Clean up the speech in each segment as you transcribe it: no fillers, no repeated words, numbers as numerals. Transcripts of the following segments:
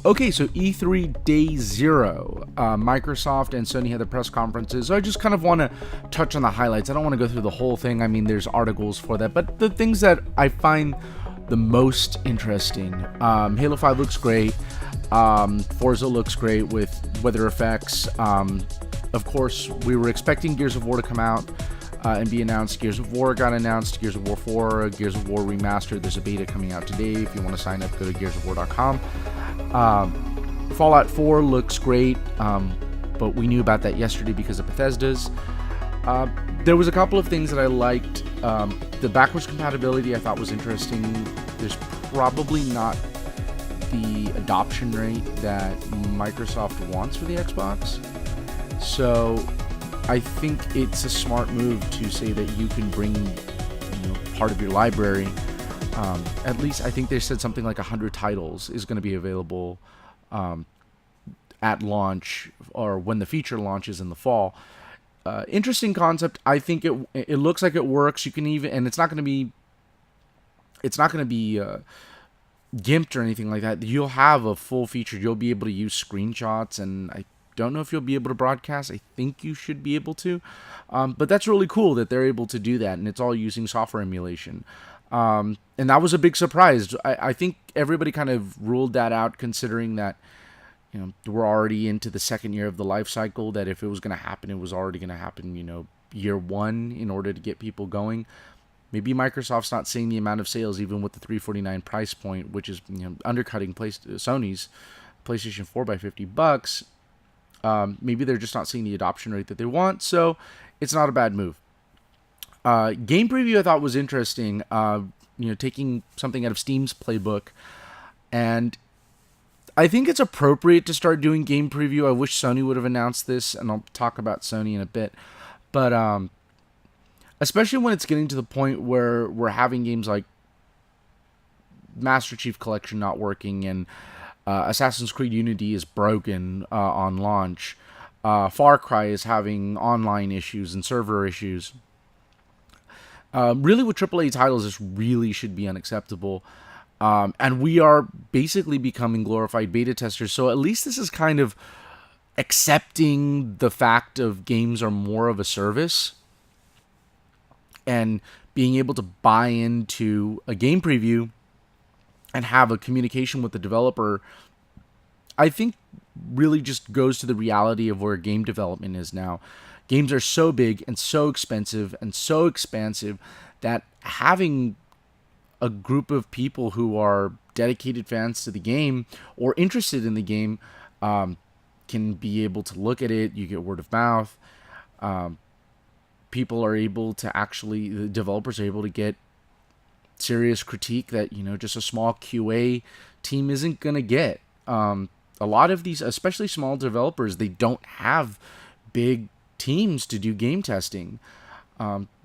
Okay, so E3 Day Zero. Microsoft and Sony had the press conferences. So I just kind of want to touch on the highlights. I don't want to go through the whole thing. I mean, there's articles for that. But the things that I find the most interesting, Halo 5 looks great. Forza looks great with weather effects. Of course, we were expecting Gears of War to come out and be announced. Gears of War got announced. Gears of War 4, Gears of War Remastered. There's a beta coming out today. If you want to sign up, go to gearsofwar.com. Fallout 4 looks great, but we knew about that yesterday because of Bethesda's. There was a couple of things that I liked. The backwards compatibility I thought was interesting. There's probably not the adoption rate that Microsoft wants for the Xbox. So I think it's a smart move to say that you can bring part of your library. At least I think they said something like 100 titles is going to be available at launch or when the feature launches in the fall. Interesting concept. I think it looks like it works. You can even, and it's not going to be gimped or anything like that. You'll have a full feature. You'll be able to use screenshots, and I don't know if you'll be able to broadcast. I think you should be able to, but that's really cool that they're able to do that, and it's all using software emulation. And that was a big surprise. I think everybody kind of ruled that out, considering that we're already into the second year of the life cycle. That if it was going to happen, it was already going to happen. Year one in order to get people going. Maybe Microsoft's not seeing the amount of sales even with the $349 price point, which is undercutting Sony's PlayStation 4 by $50. Maybe they're just not seeing the adoption rate that they want, so it's not a bad move. Game preview I thought was interesting. Taking something out of Steam's playbook, and I think it's appropriate to start doing game preview. I wish Sony would have announced this, and I'll talk about Sony in a bit, but especially when it's getting to the point where we're having games like Master Chief Collection not working and Assassin's Creed Unity is broken on launch. Far Cry is having online issues and server issues. Really, with AAA titles, this really should be unacceptable. And we are basically becoming glorified beta testers. So at least this is kind of accepting the fact of games are more of a service. And being able to buy into a game preview and have a communication with the developer, I think really just goes to the reality of where game development is now. Games are so big and so expensive and so expansive that having a group of people who are dedicated fans to the game or interested in the game can be able to look at it. You get word of mouth. People are able to the developers are able to get serious critique that, just a small QA team isn't going to get. A lot of these, especially small developers, they don't have big teams to do game testing.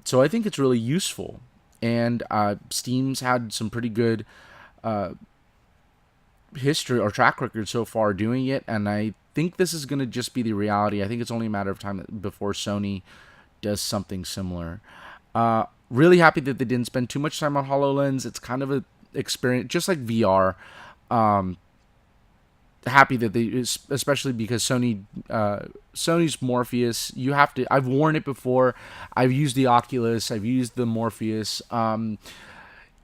So I think it's really useful. And Steam's had some pretty good history or track record so far doing it. And I think this is going to just be the reality. I think it's only a matter of time before Sony does something similar. Really happy that they didn't spend too much time on HoloLens. It's kind of an experience, just like VR. Happy that they, especially because Sony's Morpheus, I've worn it before. I've used the Oculus. I've used the Morpheus.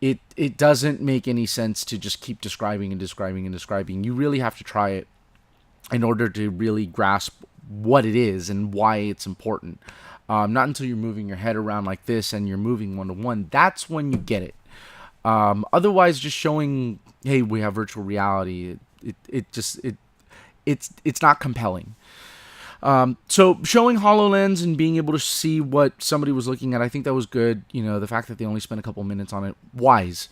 It doesn't make any sense to just keep describing. You really have to try it in order to really grasp what it is and why it's important. Not until you're moving your head around like this and you're moving one-to-one. That's when you get it. Otherwise, just showing, hey, we have virtual reality, it's not compelling. So showing HoloLens and being able to see what somebody was looking at, I think that was good. The fact that they only spent a couple minutes on it, wise.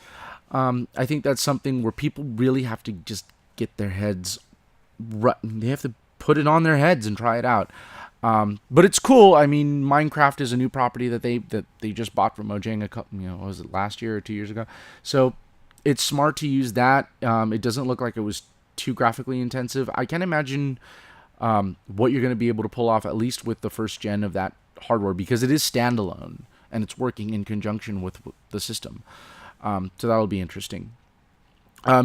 I think that's something where people really have to just get their heads, they have to put it on their heads and try it out. But it's cool. I mean, Minecraft is a new property that they just bought from Mojang was it last year or 2 years ago? So it's smart to use that. It doesn't look like it was too graphically intensive. I can't imagine what you're going to be able to pull off, at least with the first gen of that hardware, because it is standalone and it's working in conjunction with the system. So that'll be interesting.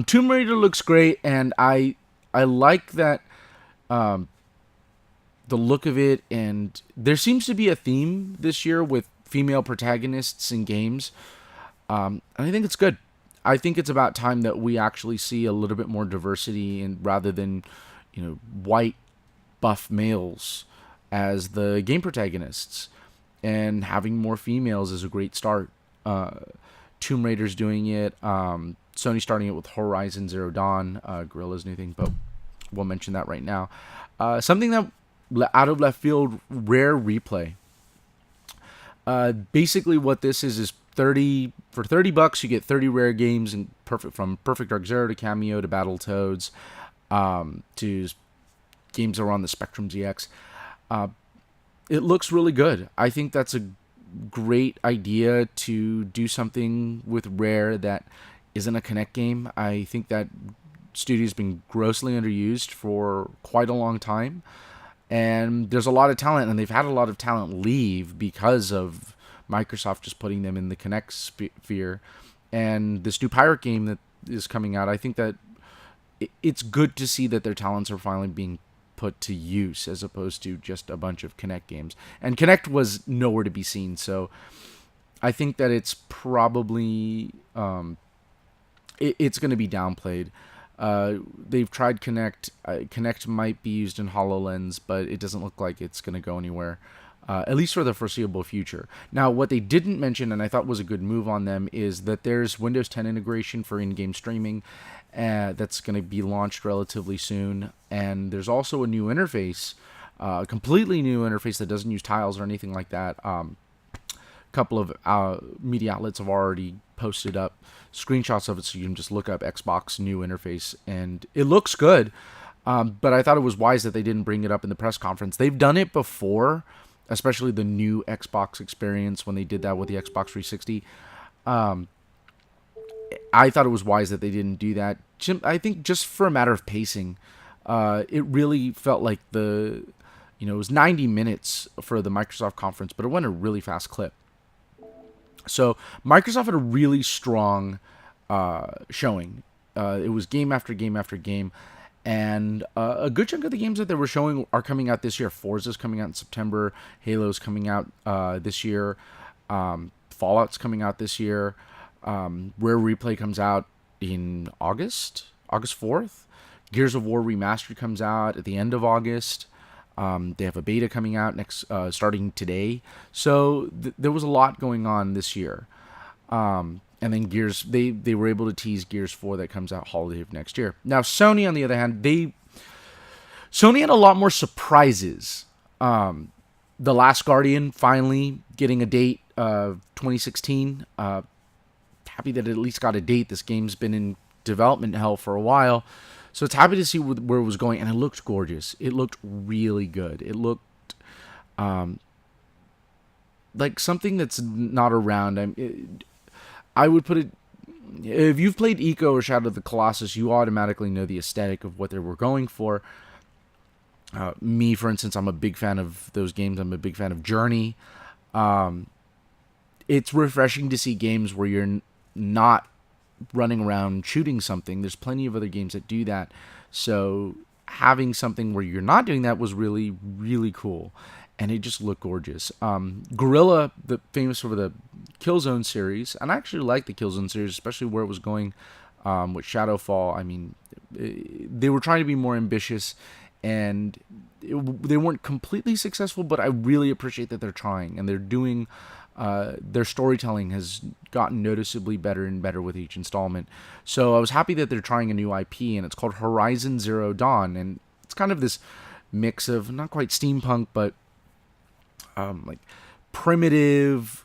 Tomb Raider looks great, and I I like that the look of it, and there seems to be a theme this year with female protagonists in games. And I think it's good. I think it's about time that we actually see a little bit more diversity, and rather than, white buff males as the game protagonists, and having more females is a great start. Tomb Raider's doing it. Sony starting it with Horizon Zero Dawn, Guerrilla's new thing, but we'll mention that right now. Something that out of left field, Rare Replay. Basically, what this is 30 for $30. You get 30 rare games, and from Perfect Dark Zero to Cameo to Battletoads, to games that are on the Spectrum ZX. It looks really good. I think that's a great idea to do something with Rare that isn't a Kinect game. I think that studio's been grossly underused for quite a long time, and there's a lot of talent, and they've had a lot of talent leave because of Microsoft just putting them in the Kinect sphere. And this new Pirate game that is coming out, I think that it's good to see that their talents are finally being put to use, as opposed to just a bunch of Kinect games. And Kinect was nowhere to be seen, so I think that it's probably it's going to be downplayed. They've tried Kinect. Kinect might be used in HoloLens, but it doesn't look like it's going to go anywhere, at least for the foreseeable future. Now, what they didn't mention, and I thought was a good move on them, is that there's Windows 10 integration for in-game streaming that's going to be launched relatively soon. And there's also a new interface, a completely new interface that doesn't use tiles or anything like that. A couple of media outlets have already posted up screenshots of it, so you can just look up Xbox new interface, and it looks good. But I thought it was wise that they didn't bring it up in the press conference. They've done it before, especially the new Xbox experience when they did that with the Xbox 360. I thought it was wise that they didn't do that. I think just for a matter of pacing, it really felt like it was 90 minutes for the Microsoft conference, but it went a really fast clip. So Microsoft had a really strong showing. It was game after game after game. And a good chunk of the games that they were showing are coming out this year. Forza's coming out in September. Halo's coming out this year. Fallout's coming out this year. Rare Replay comes out in August 4th. Gears of War Remastered comes out at the end of August. They have a beta coming out starting today. So there was a lot going on this year. And then Gears, they were able to tease Gears 4 that comes out holiday of next year. Now, Sony, on the other hand, Sony had a lot more surprises. The Last Guardian finally getting a date of 2016. Happy that it at least got a date. This game's been in development hell for a while. So it's happy to see where it was going, and it looked gorgeous. It looked really good. It looked like something that's not around. I would put it, if you've played Eco or Shadow of the Colossus, you automatically know the aesthetic of what they were going for. Me, for instance, I'm a big fan of those games. I'm a big fan of Journey. It's refreshing to see games where you're not running around shooting something. There's plenty of other games that do that. So having something where you're not doing that was really, really cool. And it just looked gorgeous. Guerrilla, famous for the Killzone series, and I actually like the Killzone series, especially where it was going with Shadowfall. I mean, they were trying to be more ambitious, and they weren't completely successful, but I really appreciate that they're trying, and they're doing, their storytelling has gotten noticeably better and better with each installment. So I was happy that they're trying a new IP, and it's called Horizon Zero Dawn, and it's kind of this mix of, not quite steampunk, but like primitive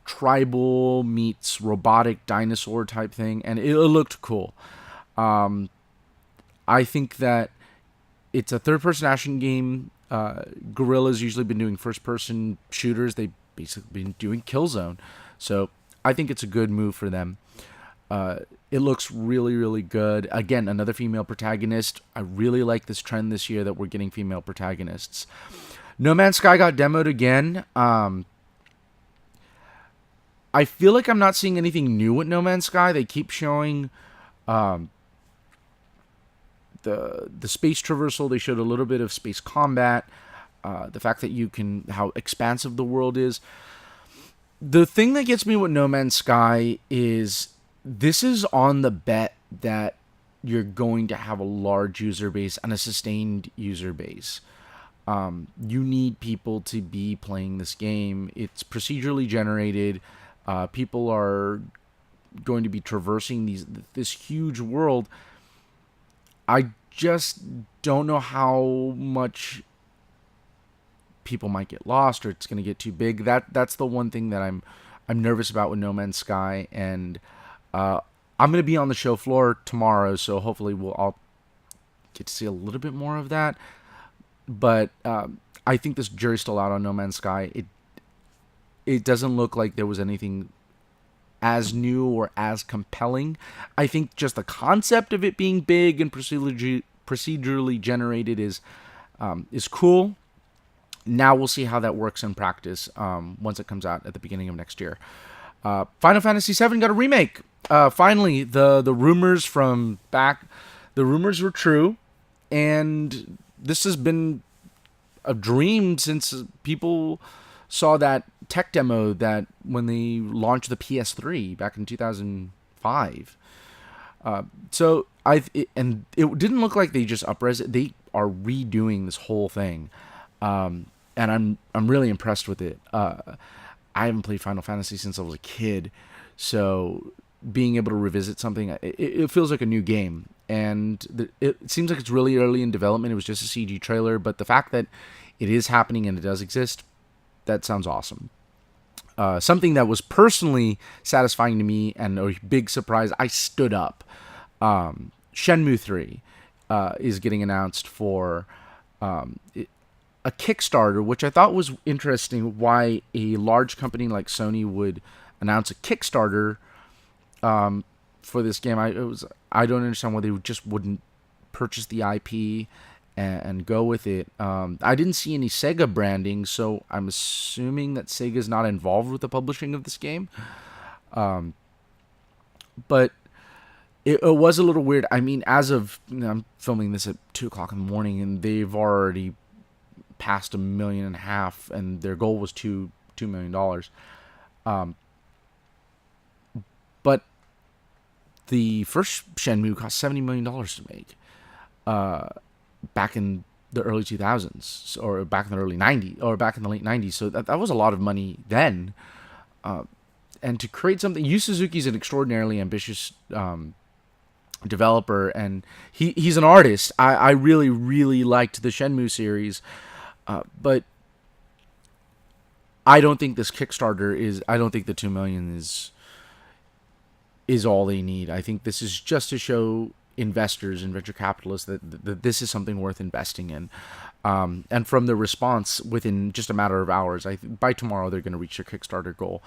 tribal meets robotic dinosaur type thing, and it looked cool. I think that it's a third-person action game. Guerrilla's usually been doing first-person shooters. They've basically been doing Killzone, so I think it's a good move for them. It looks really, really good. Again, another female protagonist. I really like this trend this year that we're getting female protagonists. No Man's Sky got demoed again. I feel like I'm not seeing anything new with No Man's Sky. They keep showing the space traversal. They showed a little bit of space combat. The fact that you can, how expansive the world is. The thing that gets me with No Man's Sky is this is on the bet that you're going to have a large user base and a sustained user base. You need people to be playing this game. It's procedurally generated. People are going to be traversing this huge world. I just don't know how much people might get lost, or it's going to get too big. That's the one thing that I'm nervous about with No Man's Sky, and I'm going to be on the show floor tomorrow, so hopefully I'll get to see a little bit more of that. But I think this jury's still out on No Man's Sky. It doesn't look like there was anything as new or as compelling. I think just the concept of it being big and procedurally generated is cool. Now we'll see how that works in practice once it comes out at the beginning of next year. Final Fantasy VII got a remake. Finally, the rumors from back, the rumors were true, and this has been a dream since people saw that tech demo that when they launched the PS3 back in 2005. And it didn't look like they just upres it. They are redoing this whole thing. And I'm really impressed with it. I haven't played Final Fantasy since I was a kid, so being able to revisit something, it feels like a new game. And it seems like it's really early in development. It was just a CG trailer, but the fact that it is happening and it does exist, that sounds awesome. Something that was personally satisfying to me and a big surprise, I stood up. Shenmue 3 is getting announced for a Kickstarter, which I thought was interesting, why a large company like Sony would announce a Kickstarter for this game. I don't understand why they just wouldn't purchase the IP and go with it. I didn't see any Sega branding, so I'm assuming that Sega's not involved with the publishing of this game. But it was a little weird. I mean, as of, I'm filming this at 2 o'clock in the morning, and they've already passed $1.5 million, and their goal was $2 million. But the first Shenmue cost $70 million to make. Back in the early 2000s, or back in the early 90s, or back in the late 90s. So that was a lot of money then. And to create something, Yu Suzuki's an extraordinarily ambitious developer, and he's an artist. I really, really liked the Shenmue series, but I don't think this Kickstarter is, I don't think the $2 million is all they need. I think this is just to show investors and venture capitalists that this is something worth investing in. And from the response within just a matter of hours, by tomorrow they're going to reach their Kickstarter goal.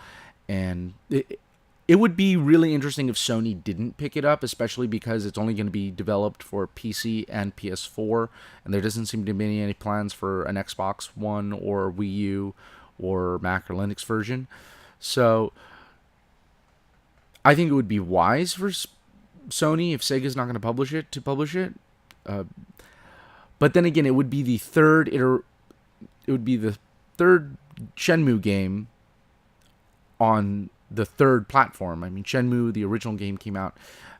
And it would be really interesting if Sony didn't pick it up, especially because it's only going to be developed for PC and PS4, and there doesn't seem to be any plans for an Xbox One or Wii U or Mac or Linux version. So I think it would be wise for Sony, if Sega's not going to publish it, to publish it. But then again, it would be the third Shenmue game on the third platform. I mean, Shenmue, the original game, came out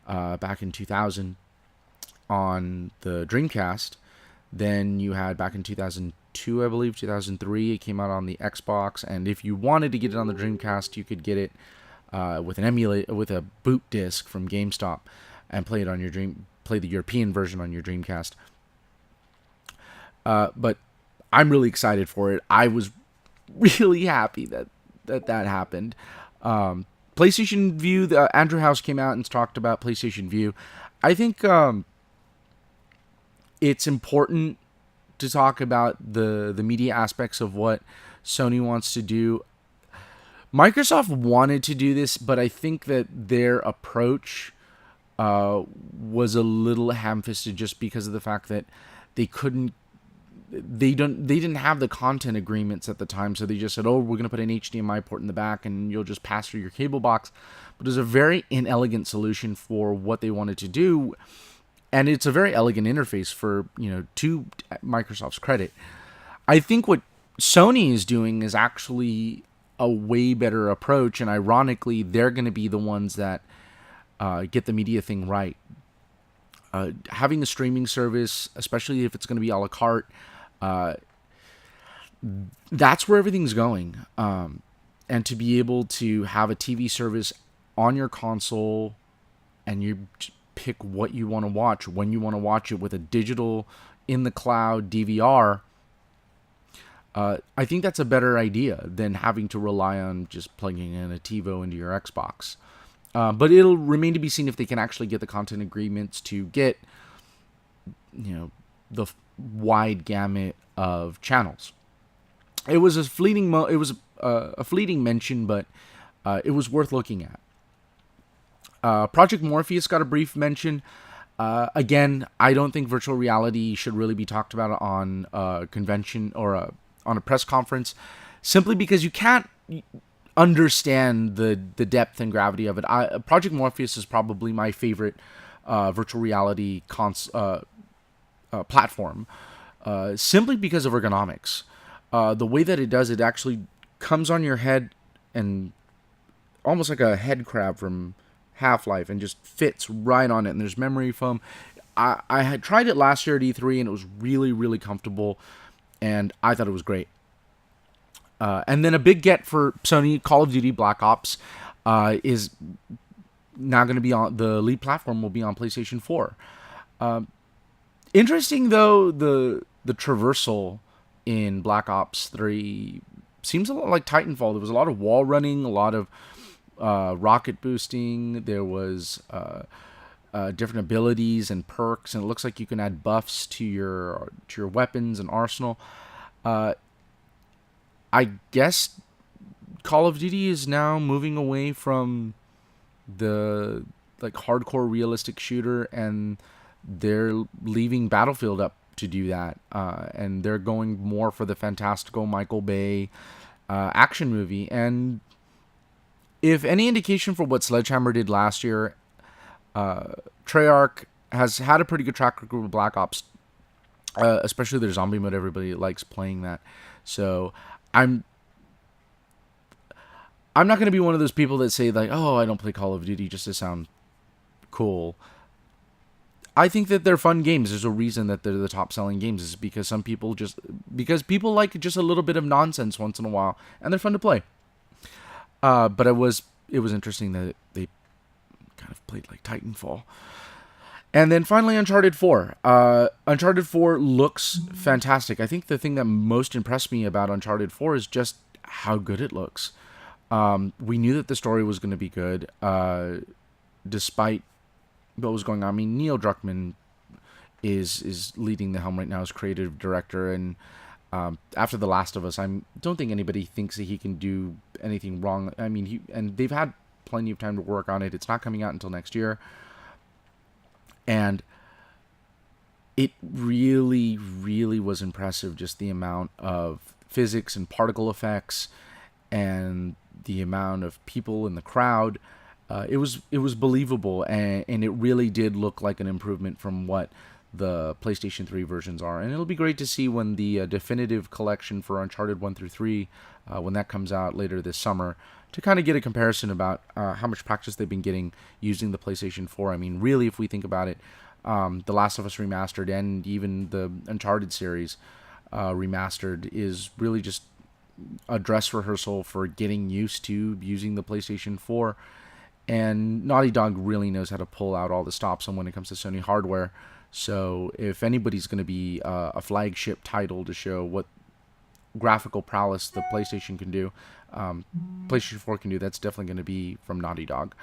back in 2000 on the Dreamcast. Then you had back in 2002, I believe, 2003, it came out on the Xbox. And if you wanted to get it on the Dreamcast, you could get it with a boot disc from GameStop, and play it on play the European version on your Dreamcast. But I'm really excited for it. I was really happy that happened. PlayStation View, Andrew House came out and talked about PlayStation View. I think it's important to talk about the media aspects of what Sony wants to do. Microsoft wanted to do this, but I think that their approach was a little ham-fisted just because of the fact that they didn't have the content agreements at the time, so they just said, oh, we're going to put an HDMI port in the back and you'll just pass through your cable box. But it was a very inelegant solution for what they wanted to do. and it's a very elegant interface for, to Microsoft's credit. I think what Sony is doing is actually a way better approach, and ironically, they're going to be the ones that get the media thing right. Having a streaming service, especially if it's going to be a la carte, that's where everything's going. And to be able to have a TV service on your console, and you pick what you want to watch, when you want to watch it with a digital in the cloud DVR, I think that's a better idea than having to rely on just plugging in a TiVo into your Xbox. But it'll remain to be seen if they can actually get the content agreements to get, the wide gamut of channels. It was a fleeting a fleeting mention, but it was worth looking at. Project Morpheus got a brief mention. Again, I don't think virtual reality should really be talked about on a convention or on a press conference, simply because you can't understand the depth and gravity of it. Project Morpheus is probably my favorite virtual reality platform, simply because of ergonomics. The way that it does, it actually comes on your head and almost like a head crab from Half-Life, and just fits right on it. And there's memory foam. I had tried it last year at E3, and it was really, really comfortable, and I thought it was great. And then a big get for Sony, Call of Duty Black Ops is now going to be on the lead platform, will be on PlayStation 4. Interesting though, the traversal in Black Ops 3 seems a lot like Titanfall. There was a lot of wall running, a lot of rocket boosting. There was different abilities and perks, and it looks like you can add buffs to your weapons and arsenal. I guess Call of Duty is now moving away from the hardcore realistic shooter, and they're leaving Battlefield up to do that, and they're going more for the fantastical Michael Bay action movie. And if any indication for what Sledgehammer did last year, Treyarch has had a pretty good track record with Black Ops, especially their zombie mode. Everybody likes playing that. So I'm not going to be one of those people that say oh, I don't play Call of Duty just to sound cool. I think that they're fun games. There's a reason that they're the top selling games. Is because because people like just a little bit of nonsense once in a while, and they're fun to play. But it was interesting that they kind of played like Titanfall. And then finally, Uncharted 4. Uncharted 4 looks fantastic. I think the thing that most impressed me about Uncharted 4 is just how good it looks. We knew that the story was going to be good, despite what was going on. I mean, Neil Druckmann is leading the helm right now as creative director, and after The Last of Us, I don't think anybody thinks that he can do anything wrong. I mean, they've had plenty of time to work on it. It's not coming out until next year. And it really, really was impressive, just the amount of physics and particle effects and the amount of people in the crowd. It was believable, and it really did look like an improvement from what the PlayStation 3 versions are. And it'll be great to see when the definitive collection for Uncharted 1 through 3, when that comes out later this summer, to kind of get a comparison about how much practice they've been getting using the PlayStation 4. I mean, really, if we think about it, The Last of Us Remastered and even the Uncharted series remastered is really just a dress rehearsal for getting used to using the PlayStation 4. And Naughty Dog really knows how to pull out all the stops on when it comes to Sony hardware. So if anybody's going to be a flagship title to show what graphical prowess the PlayStation can do, PlayStation 4 can do, that's definitely going to be from Naughty Dog.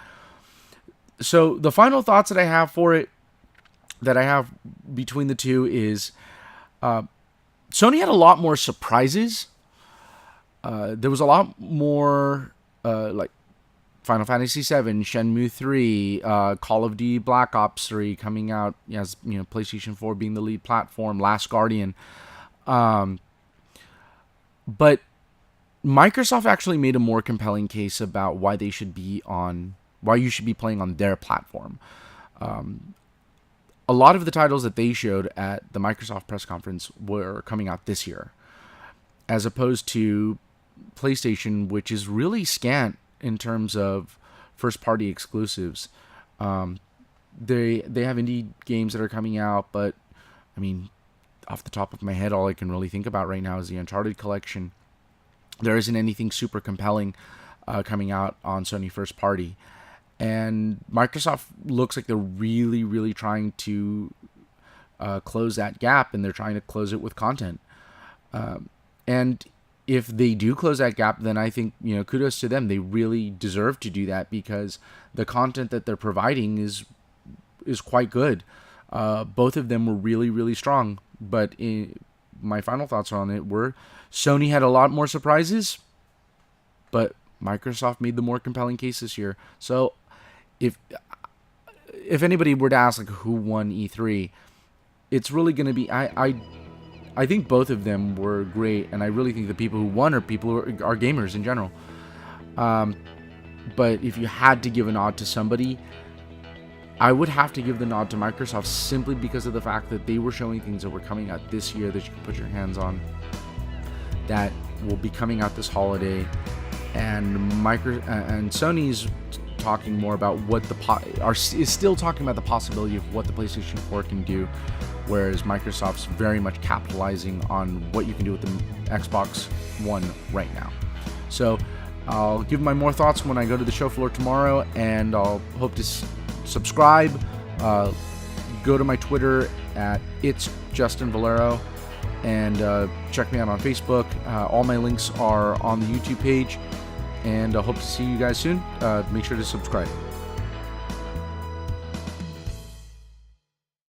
So the final thoughts that I have for it, that I have between the two, is Sony had a lot more surprises. There was a lot more like Final Fantasy VII, Shenmue 3, Call of Duty Black Ops 3 coming out as PlayStation 4 being the lead platform, Last Guardian. But Microsoft actually made a more compelling case about why you should be playing on their platform. a lot of the titles that they showed at the Microsoft press conference were coming out this year, as opposed to PlayStation, which is really scant in terms of first-party exclusives. They have indie games that are coming out, but I mean, off the top of my head, all I can really think about right now is the Uncharted collection. There isn't anything super compelling coming out on Sony first party. And Microsoft looks like they're really, really trying to close that gap, and they're trying to close it with content. And if they do close that gap, then I think, kudos to them. They really deserve to do that because the content that they're providing is quite good. Both of them were really, really strong. But my final thoughts on it were Sony had a lot more surprises, but Microsoft made the more compelling case this year. So if anybody were to ask like who won E3, it's really going to be I think both of them were great, and I really think the people who won are people who are gamers in general. But if you had to give a nod to somebody, I would have to give the nod to Microsoft simply because of the fact that they were showing things that were coming out this year that you can put your hands on, that will be coming out this holiday, and Sony's talking more about what is still talking about the possibility of what the PlayStation 4 can do, whereas Microsoft's very much capitalizing on what you can do with the Xbox One right now. So I'll give my more thoughts when I go to the show floor tomorrow, and I'll hope to subscribe. Go to my Twitter at It's Justin Valero, and check me out on Facebook. All my links are on the YouTube page, and I hope to see you guys soon. Make sure to subscribe.